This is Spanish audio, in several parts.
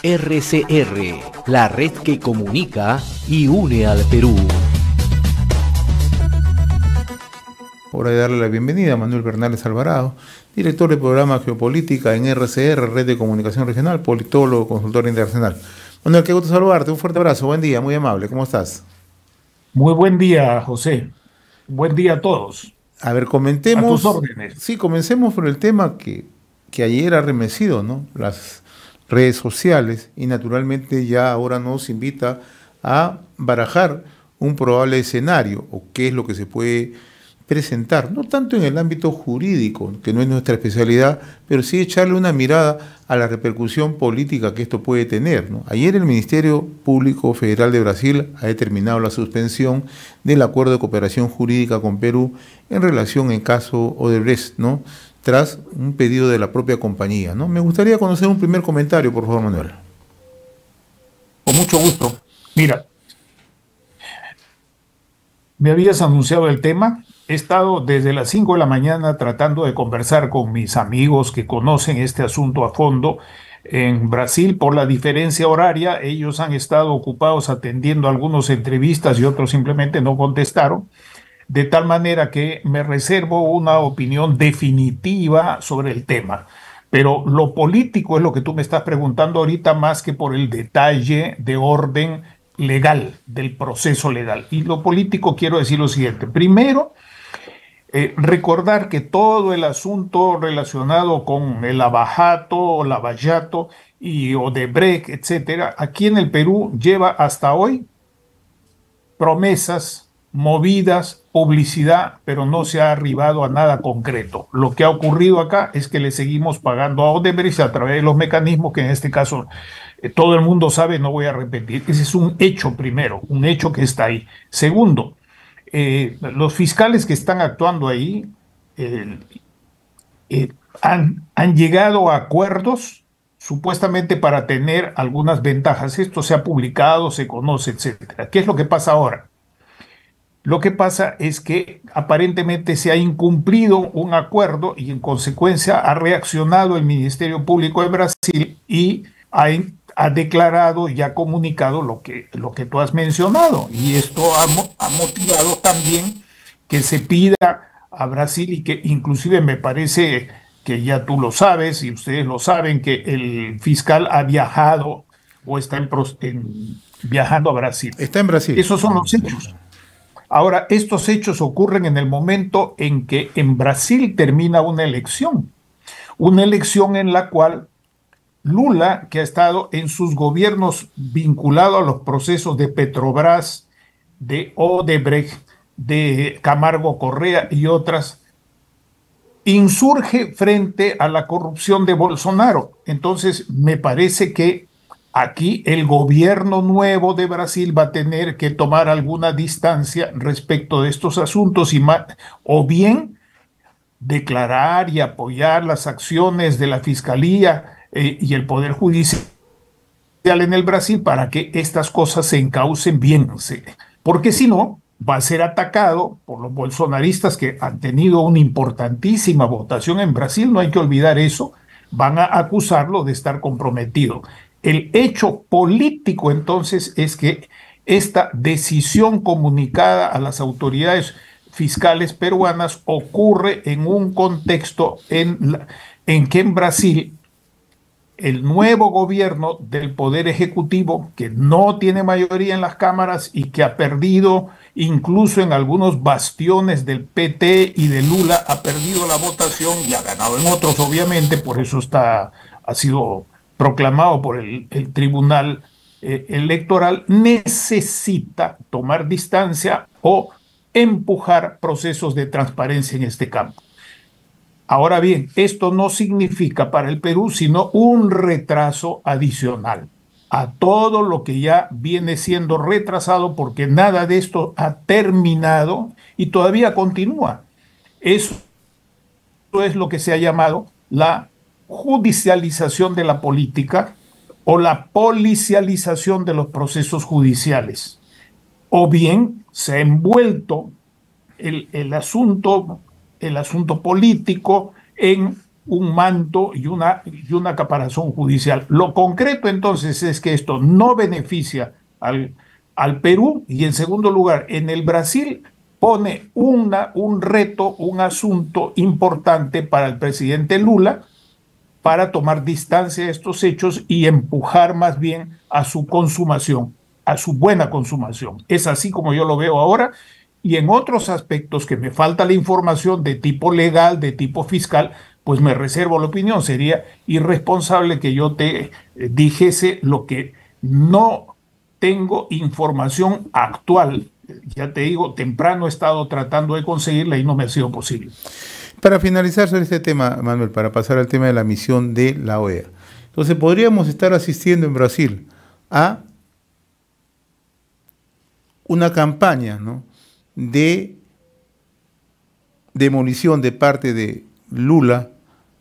RCR, la red que comunica y une al Perú. Hora de darle la bienvenida a Manuel Bernales Alvarado, director del programa Geopolítica en RCR, Red de Comunicación Regional, politólogo, consultor internacional. Manuel, qué gusto saludarte, un fuerte abrazo, buen día, muy amable, ¿cómo estás? Muy buen día, José. Buen día a todos. A ver, A tus comentemos, órdenes. sí, comencemos por el tema que ayer ha remecido, ¿no? Las redes sociales, y naturalmente ya ahora nos invita a barajar un probable escenario o qué es lo que se puede presentar, no tanto en el ámbito jurídico, que no es nuestra especialidad, pero sí echarle una mirada a la repercusión política que esto puede tener, ¿no? Ayer el Ministerio Público Federal de Brasil ha determinado la suspensión del acuerdo de cooperación jurídica con Perú en relación al caso Odebrecht, ¿no? Tras un pedido de la propia compañía, ¿no? Me gustaría conocer un primer comentario, por favor, Manuel. Con mucho gusto. Mira, me habías anunciado el tema. He estado desde las 5 de la mañana tratando de conversar con mis amigos que conocen este asunto a fondo. En Brasil, por la diferencia horaria, ellos han estado ocupados atendiendo algunas entrevistas y otros simplemente no contestaron. De tal manera que me reservo una opinión definitiva sobre el tema. Pero lo político es lo que tú me estás preguntando ahorita más que por el detalle de orden legal, del proceso legal. Y lo político quiero decir lo siguiente. Primero, recordar que todo el asunto relacionado con el Lavallato y Odebrecht, etcétera, aquí en el Perú lleva hasta hoy promesas, movidas, publicidad, pero no se ha arribado a nada concreto. Lo que ha ocurrido acá es que le seguimos pagando a Odebrecht a través de los mecanismos que en este caso todo el mundo sabe, no voy a repetir. Ese es un hecho primero, un hecho que está ahí. Segundo, los fiscales que están actuando ahí eh, han llegado a acuerdos supuestamente para tener algunas ventajas. Esto se ha publicado, se conoce, etcétera. ¿Qué es lo que pasa ahora? Lo que pasa es que aparentemente se ha incumplido un acuerdo y en consecuencia ha reaccionado el Ministerio Público de Brasil y ha declarado y ha comunicado lo que tú has mencionado. Y esto ha motivado también que se pida a Brasil y que inclusive me parece que ya tú lo sabes y ustedes lo saben que el fiscal ha viajado o está viajando a Brasil. Está en Brasil. Esos son los hechos. Ahora, estos hechos ocurren en el momento en que en Brasil termina una elección en la cual Lula, que ha estado en sus gobiernos vinculado a los procesos de Petrobras, de Odebrecht, de Camargo Correa y otras, insurge frente a la corrupción de Bolsonaro. Entonces, me parece que aquí el gobierno nuevo de Brasil va a tener que tomar alguna distancia respecto de estos asuntos o bien declarar y apoyar las acciones de la Fiscalía y el Poder Judicial en el Brasil para que estas cosas se encaucen bien. Porque si no, va a ser atacado por los bolsonaristas que han tenido una importantísima votación en Brasil, no hay que olvidar eso, van a acusarlo de estar comprometido. El hecho político entonces es que esta decisión comunicada a las autoridades fiscales peruanas ocurre en un contexto en que en Brasil el nuevo gobierno del Poder Ejecutivo, que no tiene mayoría en las cámaras y que ha perdido incluso en algunos bastiones del PT y de Lula, ha perdido la votación y ha ganado en otros, obviamente, por eso ha sido proclamado por el Tribunal Electoral, necesita tomar distancia o empujar procesos de transparencia en este campo. Ahora bien, esto no significa para el Perú sino un retraso adicional a todo lo que ya viene siendo retrasado porque nada de esto ha terminado y todavía continúa. Eso es lo que se ha llamado la judicialización de la política o la policialización de los procesos judiciales. O bien se ha envuelto el asunto político en un manto y una caparazón judicial. Lo concreto entonces es que esto no beneficia al Perú y en segundo lugar, en el Brasil pone un reto, un asunto importante para el presidente Lula para tomar distancia de estos hechos y empujar más bien a su consumación, a su buena consumación. Es así como yo lo veo ahora. Y en otros aspectos que me falta la información de tipo legal, de tipo fiscal, pues me reservo la opinión. Sería irresponsable que yo te dijese lo que no tengo información actual. Ya te digo, temprano he estado tratando de conseguirla y no me ha sido posible. Para finalizar sobre este tema, Manuel, para pasar al tema de la misión de la OEA. Entonces, podríamos estar asistiendo en Brasil a una campaña, ¿no?, de demolición de parte de Lula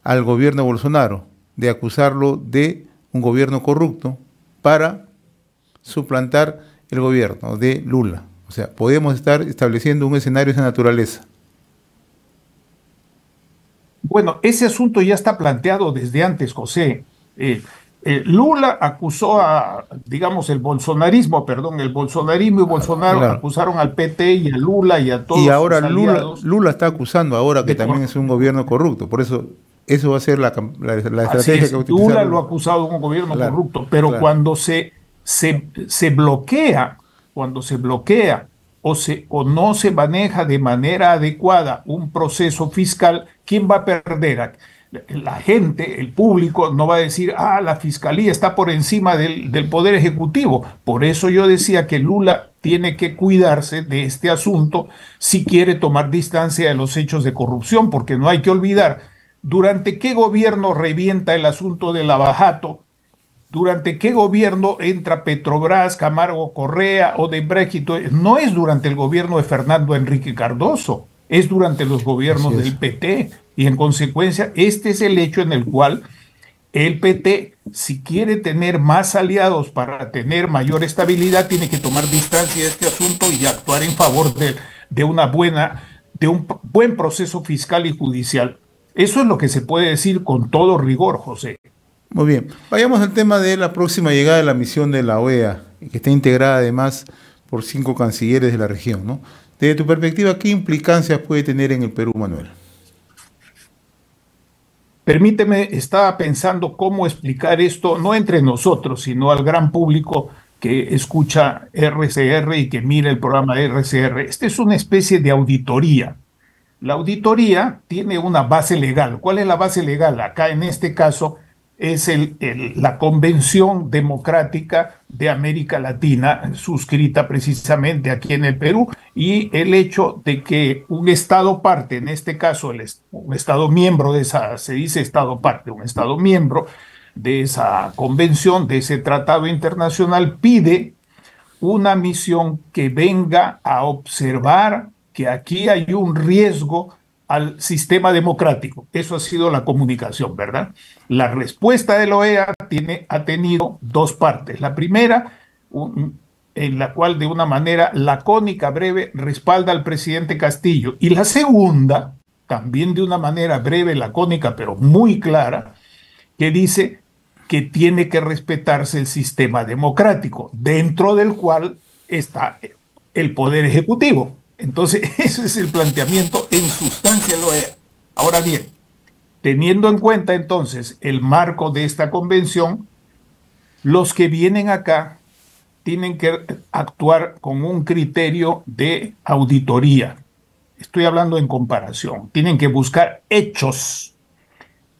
al gobierno de Bolsonaro, de acusarlo de un gobierno corrupto para suplantar el gobierno de Lula. O sea, podemos estar estableciendo un escenario de esa naturaleza. Bueno, ese asunto ya está planteado desde antes, José. Lula acusó digamos, el bolsonarismo y Bolsonaro Claro. acusaron al PT y a Lula y a todos Y ahora sus aliados Lula está acusando ahora que de también es un gobierno corrupto. Por eso va a ser la Así estrategia es, que va a utilizar Lula lo ha Lula. acusado de un gobierno Claro, corrupto, pero claro. cuando se bloquea, cuando se bloquea o no se maneja de manera adecuada un proceso fiscal, ¿quién va a perder? La gente, el público, no va a decir, la fiscalía está por encima del Poder Ejecutivo. Por eso yo decía que Lula tiene que cuidarse de este asunto si quiere tomar distancia de los hechos de corrupción, porque no hay que olvidar durante qué gobierno revienta el asunto del abajato, durante qué gobierno entra Petrobras, Camargo Correa, Odebrecht y todo. No es durante el gobierno de Fernando Enrique Cardoso, es durante los gobiernos del PT. Y en consecuencia, este es el hecho en el cual el PT, si quiere tener más aliados para tener mayor estabilidad, tiene que tomar distancia de este asunto y actuar en favor de un buen proceso fiscal y judicial. Eso es lo que se puede decir con todo rigor, José. Muy bien. Vayamos al tema de la próxima llegada de la misión de la OEA, que está integrada además por 5 cancilleres de la región, ¿no? Desde tu perspectiva, ¿qué implicancias puede tener en el Perú, Manuel? Permíteme, estaba pensando cómo explicar esto, no entre nosotros, sino al gran público que escucha RCR y que mira el programa de RCR. Esta es una especie de auditoría. La auditoría tiene una base legal. ¿Cuál es la base legal? Acá en este caso es la Convención Democrática de América Latina, suscrita precisamente aquí en el Perú, y el hecho de que un Estado parte, en este caso un Estado miembro de esa, se dice Estado parte, un Estado miembro de esa convención, de ese tratado internacional, pide una misión que venga a observar que aquí hay un riesgo al sistema democrático. Eso ha sido la comunicación, ¿verdad? La respuesta de la OEA ha tenido 2 partes. La primera, en la cual de una manera lacónica, breve, respalda al presidente Castillo. Y la segunda, también de una manera breve, lacónica, pero muy clara, que dice que tiene que respetarse el sistema democrático, dentro del cual está el Poder Ejecutivo. Entonces, ese es el planteamiento en sustancia de la OEA. Ahora bien, teniendo en cuenta entonces el marco de esta convención, los que vienen acá tienen que actuar con un criterio de auditoría. Estoy hablando en comparación. Tienen que buscar hechos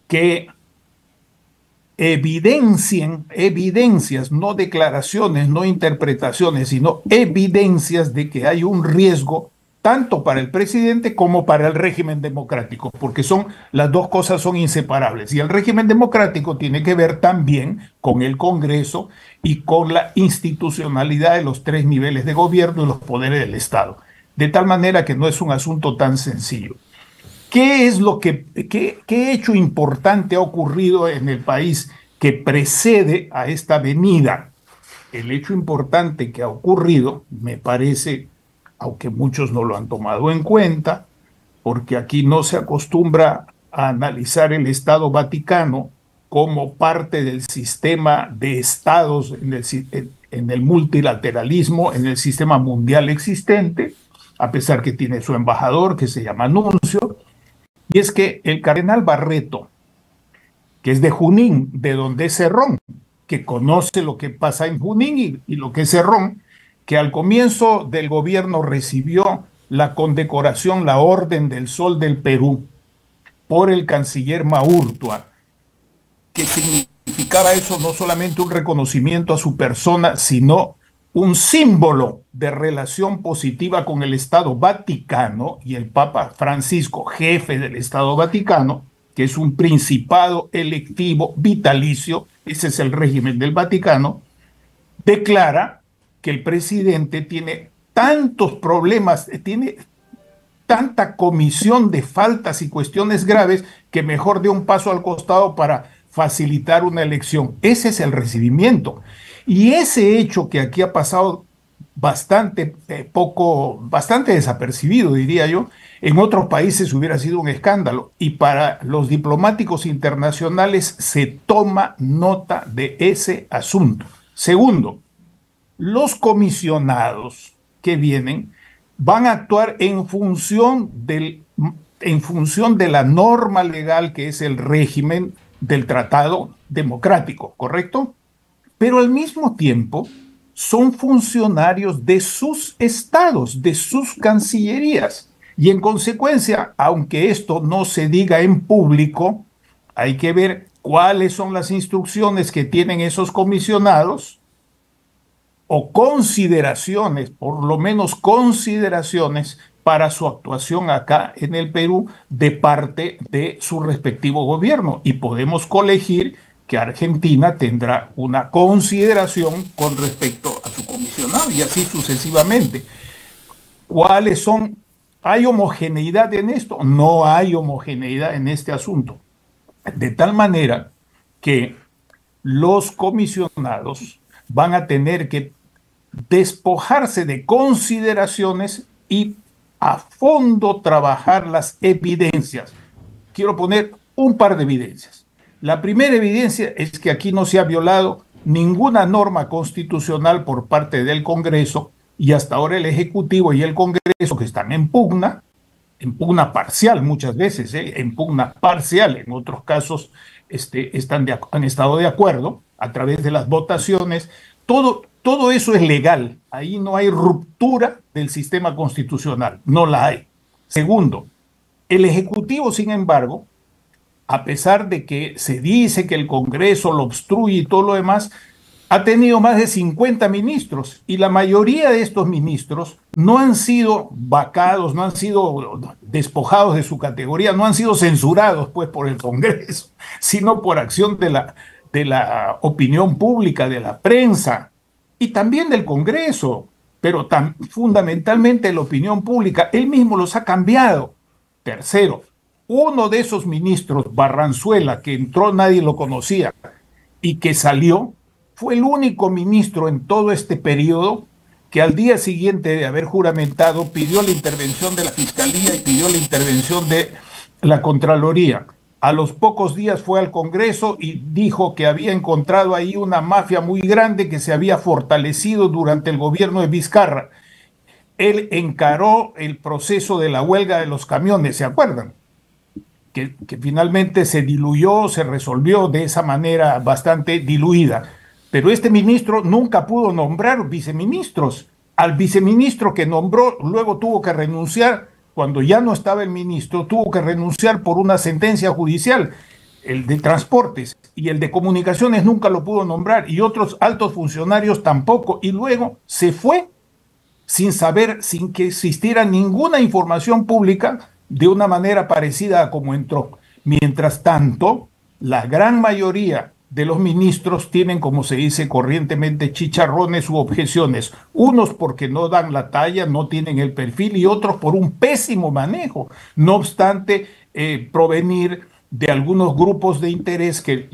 que evidencias, no declaraciones, no interpretaciones, sino evidencias de que hay un riesgo tanto para el presidente como para el régimen democrático, porque las dos cosas son inseparables. Y el régimen democrático tiene que ver también con el Congreso y con la institucionalidad de los 3 niveles de gobierno y los poderes del Estado. De tal manera que no es un asunto tan sencillo. ¿Qué hecho importante ha ocurrido en el país que precede a esta venida? El hecho importante que ha ocurrido, me parece, aunque muchos no lo han tomado en cuenta, porque aquí no se acostumbra a analizar el Estado Vaticano como parte del sistema de estados en el multilateralismo, en el sistema mundial existente, a pesar que tiene su embajador que se llama Nuncio, y es que el cardenal Barreto, que es de Junín, de donde es Cerrón, que conoce lo que pasa en Junín y lo que es Cerrón, que al comienzo del gobierno recibió la condecoración, la Orden del Sol del Perú, por el canciller Maurtua, que significaba eso no solamente un reconocimiento a su persona, sino un símbolo de relación positiva con el Estado Vaticano y el Papa Francisco, jefe del Estado Vaticano, que es un principado electivo vitalicio, ese es el régimen del Vaticano, declara que el presidente tiene tantos problemas, tiene tanta comisión de faltas y cuestiones graves que mejor dé un paso al costado para facilitar una elección. Ese es el recibimiento. Y ese hecho que aquí ha pasado bastante bastante desapercibido, diría yo, en otros países hubiera sido un escándalo. Y para los diplomáticos internacionales se toma nota de ese asunto. Segundo, los comisionados que vienen van a actuar en función de la norma legal que es el régimen del tratado democrático, ¿correcto? Pero al mismo tiempo son funcionarios de sus estados, de sus cancillerías. Y en consecuencia, aunque esto no se diga en público, hay que ver cuáles son las instrucciones que tienen esos comisionados o consideraciones, por lo menos consideraciones para su actuación acá en el Perú de parte de su respectivo gobierno. Y podemos colegir que Argentina tendrá una consideración con respecto a su comisionado y así sucesivamente. ¿Cuáles son? ¿Hay homogeneidad en esto? No hay homogeneidad en este asunto. De tal manera que los comisionados van a tener que despojarse de consideraciones y a fondo trabajar las evidencias. Quiero poner un par de evidencias. La primera evidencia es que aquí no se ha violado ninguna norma constitucional por parte del Congreso y hasta ahora el Ejecutivo y el Congreso, que están en pugna parcial muchas veces, en pugna parcial, en otros casos han estado de acuerdo a través de las votaciones. Todo eso es legal. Ahí no hay ruptura del sistema constitucional. No la hay. Segundo, el Ejecutivo, sin embargo, a pesar de que se dice que el Congreso lo obstruye y todo lo demás, ha tenido más de 50 ministros y la mayoría de estos ministros no han sido vacados, no han sido despojados de su categoría, no han sido censurados pues por el Congreso, sino por acción de la opinión pública, de la prensa y también del Congreso, pero fundamentalmente la opinión pública. Él mismo los ha cambiado. Tercero, uno de esos ministros, Barranzuela, que entró, nadie lo conocía, y que salió, fue el único ministro en todo este periodo que al día siguiente de haber juramentado pidió la intervención de la Fiscalía y pidió la intervención de la Contraloría. A los pocos días fue al Congreso y dijo que había encontrado ahí una mafia muy grande que se había fortalecido durante el gobierno de Vizcarra. Él encaró el proceso de la huelga de los camiones, ¿se acuerdan? Que finalmente se diluyó, se resolvió de esa manera bastante diluida. Pero este ministro nunca pudo nombrar viceministros. Al viceministro que nombró luego tuvo que renunciar, cuando ya no estaba el ministro, tuvo que renunciar por una sentencia judicial, el de transportes, y el de comunicaciones nunca lo pudo nombrar, y otros altos funcionarios tampoco, y luego se fue sin saber, sin que existiera ninguna información pública, de una manera parecida a como entró. Mientras tanto, la gran mayoría de los ministros tienen, como se dice corrientemente, chicharrones u objeciones. Unos porque no dan la talla, no tienen el perfil, y otros por un pésimo manejo. No obstante, provenir de algunos grupos de interés que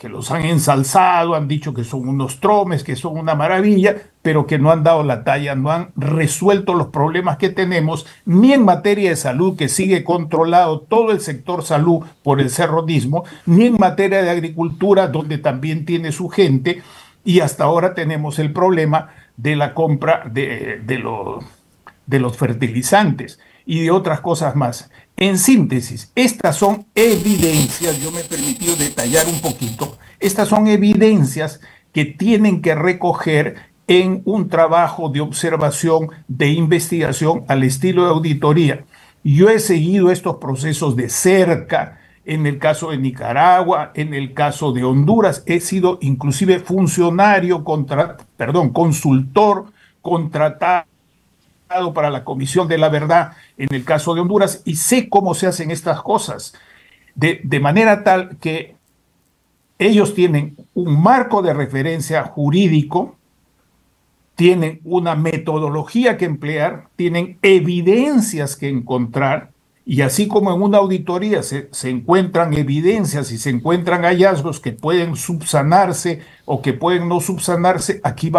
los han ensalzado, han dicho que son unos tromes, que son una maravilla, pero que no han dado la talla, no han resuelto los problemas que tenemos, ni en materia de salud, que sigue controlado todo el sector salud por el cerrodismo, ni en materia de agricultura, donde también tiene su gente, y hasta ahora tenemos el problema de la compra de los fertilizantes y de otras cosas más. En síntesis, estas son evidencias, yo me he permitido detallar un poquito, estas son evidencias que tienen que recoger en un trabajo de observación, de investigación al estilo de auditoría. Yo he seguido estos procesos de cerca, en el caso de Nicaragua, en el caso de Honduras, he sido inclusive funcionario, consultor contratado para la Comisión de la Verdad en el caso de Honduras, y sé cómo se hacen estas cosas, de manera tal que ellos tienen un marco de referencia jurídico, tienen una metodología que emplear, tienen evidencias que encontrar, y así como en una auditoría se encuentran evidencias y se encuentran hallazgos que pueden subsanarse o que pueden no subsanarse, aquí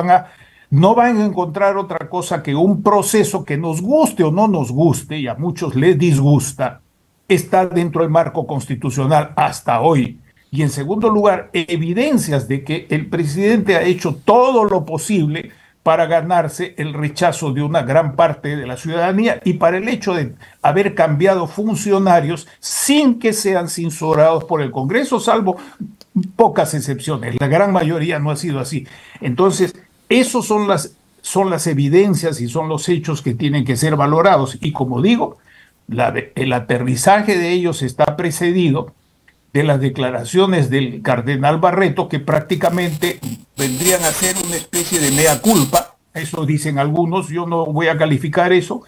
no van a encontrar otra cosa que un proceso que nos guste o no nos guste, y a muchos les disgusta, está dentro del marco constitucional hasta hoy. Y en segundo lugar, evidencias de que el presidente ha hecho todo lo posible para ganarse el rechazo de una gran parte de la ciudadanía y para el hecho de haber cambiado funcionarios sin que sean censurados por el Congreso, salvo pocas excepciones. La gran mayoría no ha sido así. Entonces, esos son las evidencias y son los hechos que tienen que ser valorados. Y como digo, el aterrizaje de ellos está precedido de las declaraciones del cardenal Barreto, que prácticamente vendrían a ser una especie de mea culpa, eso dicen algunos, yo no voy a calificar eso,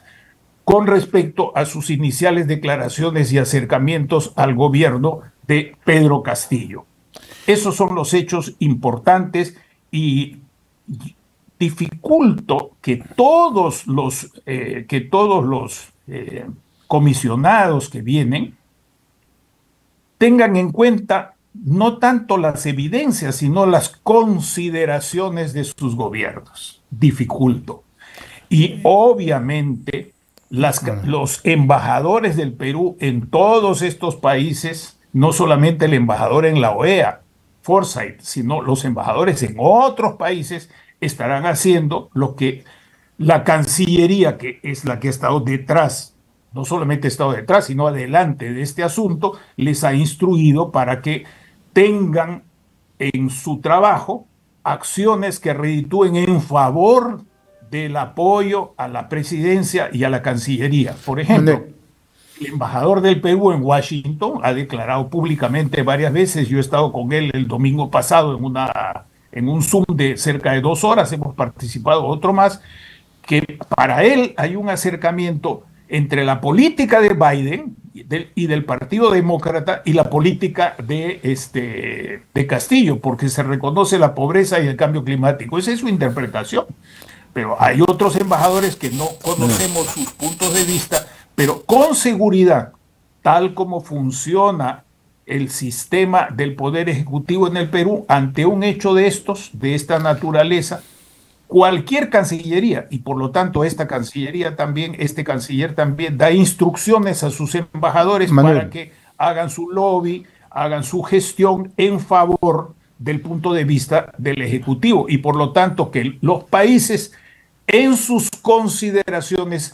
con respecto a sus iniciales declaraciones y acercamientos al gobierno de Pedro Castillo. Esos son los hechos importantes y dificulto que todos los comisionados que vienen tengan en cuenta no tanto las evidencias, sino las consideraciones de sus gobiernos. Dificulto. Y obviamente los embajadores del Perú en todos estos países, no solamente el embajador en la OEA, Forsyth, sino los embajadores en otros países, estarán haciendo lo que la Cancillería, que es la que ha estado detrás, no solamente ha estado detrás, sino adelante de este asunto, les ha instruido para que tengan en su trabajo acciones que reditúen en favor del apoyo a la presidencia y a la Cancillería. Por ejemplo, el embajador del Perú en Washington ha declarado públicamente varias veces, yo he estado con él el domingo pasado en un Zoom de cerca de 2 horas, hemos participado otro más, que para él hay un acercamiento entre la política de Biden y del Partido Demócrata y la política de Castillo, porque se reconoce la pobreza y el cambio climático. Esa es su interpretación. Pero hay otros embajadores que no conocemos sus puntos de vista, pero con seguridad, tal como funciona el sistema del Poder Ejecutivo en el Perú, ante un hecho de esta naturaleza, cualquier cancillería, y por lo tanto esta cancillería también, este canciller también da instrucciones a sus embajadores para que hagan su lobby, hagan su gestión en favor del punto de vista del Ejecutivo, y por lo tanto que los países en sus consideraciones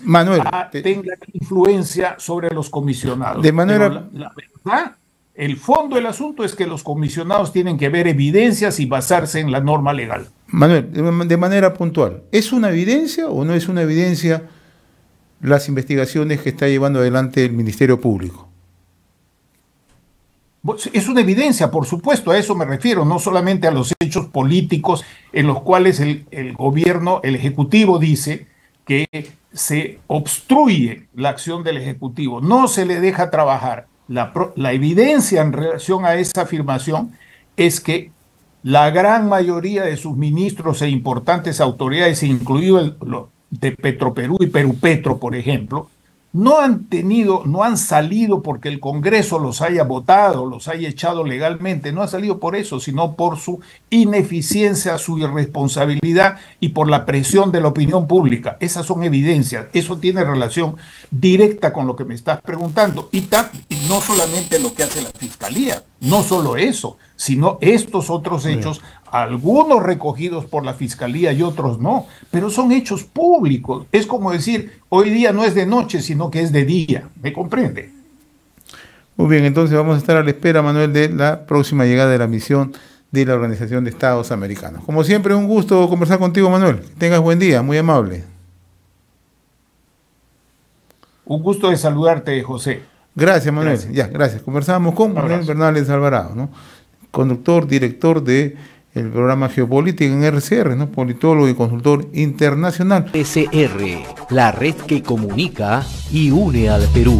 tengan influencia sobre los comisionados. De manera... la verdad, el fondo del asunto es que los comisionados tienen que ver evidencias y basarse en la norma legal. Manuel, de manera puntual, ¿es una evidencia o no es una evidencia las investigaciones que está llevando adelante el Ministerio Público? Es una evidencia, por supuesto, a eso me refiero, no solamente a los hechos políticos en los cuales el gobierno, el Ejecutivo dice que se obstruye la acción del Ejecutivo, no se le deja trabajar. La evidencia en relación a esa afirmación es que la gran mayoría de sus ministros e importantes autoridades, incluido de Petroperú y Perupetro, por ejemplo, no han tenido, no han salido porque el Congreso los haya votado, los haya echado legalmente, no ha salido por eso, sino por su ineficiencia, su irresponsabilidad y por la presión de la opinión pública. Esas son evidencias, eso tiene relación directa con lo que me estás preguntando. Y no solamente lo que hace la Fiscalía, no solo eso, sino estos otros hechos, algunos recogidos por la Fiscalía y otros no, pero son hechos públicos. Es como decir, hoy día no es de noche, sino que es de día. ¿Me comprende? Muy bien, entonces vamos a estar a la espera, Manuel, de la próxima llegada de la misión de la Organización de Estados Americanos. Como siempre, un gusto conversar contigo, Manuel. Que tengas buen día, muy amable. Un gusto de saludarte, José. Gracias, Manuel. Gracias. Ya, gracias. Conversamos con Manuel Bernales Alvarado, ¿no? Conductor, director de el programa Geopolítica en RCR, ¿no? Politólogo y consultor internacional. RCR, la red que comunica y une al Perú.